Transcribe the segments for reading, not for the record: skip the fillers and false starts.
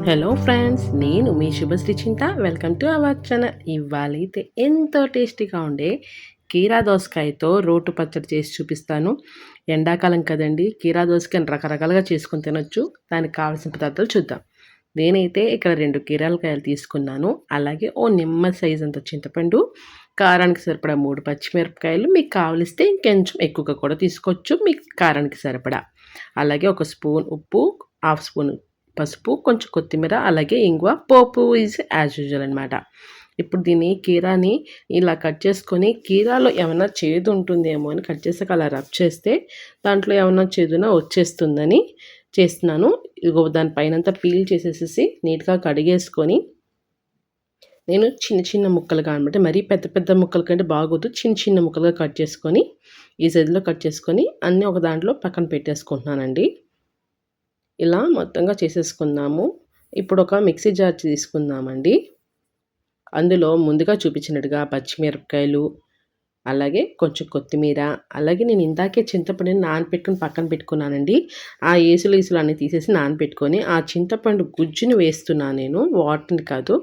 Hello friends, నేను మీ Shubhashree Chinta. Welcome to our channel. ఇవాళైతే ఎంతో టేస్టీగా ఉండే కీరా దోసకాయతో రోటు పచ్చడి చేసి చూపిస్తాను. ఎండాకాలం కదండి, కీరా దోసకాయని రకరకాలుగా చేసుకొని తినొచ్చు. దానికి కావాల్సిన పదార్థాలు చూద్దాం. నేనైతే ఇక్కడ 2 కీరాలకాయలు తీసుకున్నాను. అలాగే ఓ నిమ్మ సైజ్ అంత చింతపండు, కారానికి సరిపడా 3 పచ్చిమిరపకాయలు, మీకు కావలిస్తే ఇంకొంచెం ఎక్కువగా కూడా తీసుకోవచ్చు మీకు కారానికి సరిపడా. అలాగే ఒక స్పూన్ ఉప్పు, హాఫ్ స్పూన్ పసుపు, కొంచెం కొత్తిమీర, అలాగే ఇంగువ. పోపు ఈజ్ యాజ్ యూజువల్ అనమాట. ఇప్పుడు దీన్ని కీరాని ఇలా కట్ చేసుకొని, కీరాలో ఏమైనా చేదు ఉంటుందేమో అని కట్ చేసాక అలా రబ్ చేస్తే దాంట్లో ఏమైనా చేదున వచ్చేస్తుందని చేస్తున్నాను. ఇగో దాని పైనంతా పీల్ చేసేసేసి నీట్గా కడిగేసుకొని, నేను చిన్న చిన్న ముక్కలుగా అనమాట, మరీ పెద్ద పెద్ద ముక్కల కంటే బాగోదు, చిన్న చిన్న ముక్కలుగా కట్ చేసుకొని ఈ సైజులో కట్ చేసుకొని అన్నీ ఒక దాంట్లో పక్కన పెట్టేసుకుంటున్నానండి. ఇలా మొత్తంగా చేసేసుకుందాము. ఇప్పుడు ఒక మిక్సీ జార్ తీసుకుందామండి. అందులో ముందుగా చూపించినట్టుగా పచ్చిమిరపకాయలు, అలాగే కొంచెం కొత్తిమీర, అలాగే నేను ఇందాకే చింతపండుని నానపెట్టుకుని పక్కన పెట్టుకున్నానండి. ఆ ఈసులు అన్నీ తీసేసి నానపెట్టుకొని ఆ చింతపండు గుజ్జుని వేస్తున్నాను నేను, వాటర్ని కాదు.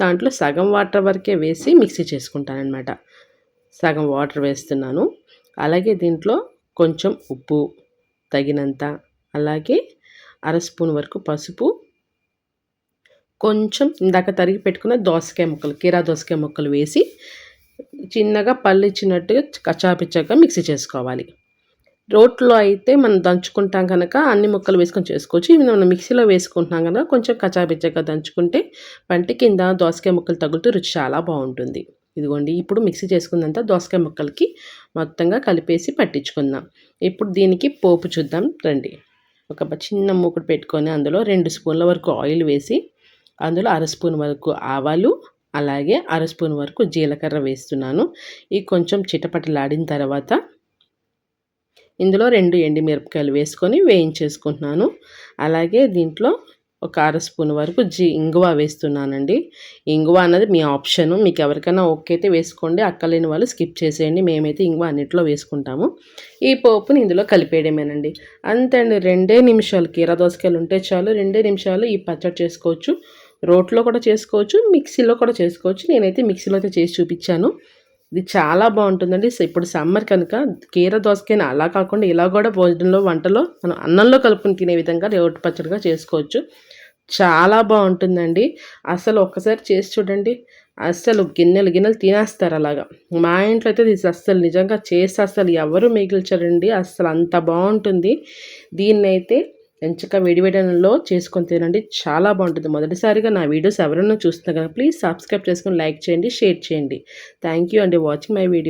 దాంట్లో సగం వాటర్ వరకే వేసి మిక్సీ చేసుకుంటానన్నమాట. సగం వాటర్ వేస్తున్నాను. అలాగే దీంట్లో కొంచెం ఉప్పు తగినంత, అలాగే అర స్పూన్ వరకు పసుపు, కొంచెం ఇందాక తరిగి పెట్టుకున్న దోసకాయ ముక్కలు, కీరా దోసకాయ ముక్కలు వేసి చిన్నగా పల్లిచ్చినట్టుగా కచ్చాపిచ్చాగా మిక్సీ చేసుకోవాలి. రోట్లో అయితే మనం దంచుకుంటాం కనుక అన్ని ముక్కలు వేసుకొని చేసుకోవచ్చు. ఇవి మనం మిక్సీలో వేసుకుంటున్నాం కనుక కొంచెం కచ్చాపిచ్చాగా దంచుకుంటే పంటి కింద దోసకాయ ముక్కలు తగులుతూ రుచి చాలా బాగుంటుంది. ఇదిగోండి, ఇప్పుడు మిక్సీ చేసుకున్నంత దోసకాయ ముక్కలకి మొత్తంగా కలిపేసి పట్టించుకుందాం. ఇప్పుడు దీనికి పోపు చూద్దాం రండి. ఒక చిన్న మూకుడు పెట్టుకొని అందులో 2 స్పూన్ల వరకు ఆయిల్ వేసి, అందులో అర స్పూన్ వరకు ఆవాలు, అలాగే అర స్పూన్ వరకు జీలకర్ర వేస్తున్నాను. ఈ కొంచెం చిటపటలాడిన తర్వాత ఇందులో 2 ఎండుమిరపకాయలు వేసుకొని వేయించేసుకుంటున్నాను. అలాగే దీంట్లో ఒక అర స్పూన్ వరకు ఇంగువ వేస్తున్నానండి. ఇంగువ అన్నది మీ ఆప్షను, మీకు ఎవరికైనా ఓకే అయితే వేసుకోండి, అక్కలేని వాళ్ళు స్కిప్ చేసేయండి. మేమైతే ఇంగువ అన్నిట్లో వేసుకుంటాము. ఈ పోపుని ఇందులో కలిపేయడమేనండి. అంతే అండి, 2 నిమిషాలు. కీరా దోసకాయలు ఉంటే చాలు, 2 నిమిషాలు ఈ పచ్చడి చేసుకోవచ్చు. రోట్లో కూడా చేసుకోవచ్చు, మిక్సీలో కూడా చేసుకోవచ్చు. నేనైతే మిక్సీలో అయితే చేసి చూపించాను. ఇది చాలా బాగుంటుందండి. ఇప్పుడు సమ్మర్ కనుక కీర దోసకాయని అలా కాకుండా ఇలా కూడా భోజనంలో, వంటలో మనం అన్నంలో కలుపుకొని తినే విధంగా రోటి పచ్చడిగా చేసుకోవచ్చు. చాలా బాగుంటుందండి. అసలు ఒక్కసారి చేసి చూడండి, అస్సలు గిన్నెలు గిన్నెలు తినేస్తారు అలాగా. మా ఇంట్లో అయితే ఇది అస్సలు నిజంగా చేస్తే అస్సలు ఎవరు మిగిల్చరండి, అస్సలు అంత బాగుంటుంది. దీన్నైతే ఎంచక్క వేడివేడనంలో చేసుకొని తినండి, చాలా బాగుంటుంది. మొదటిసారిగా నా వీడియోస్ ఎవరైనా చూస్తున్నా కదా, ప్లీజ్ సబ్స్క్రైబ్ చేసుకొని లైక్ చేయండి, షేర్ చేయండి. థ్యాంక్ యూ అండి వాచింగ్ మై వీడియో.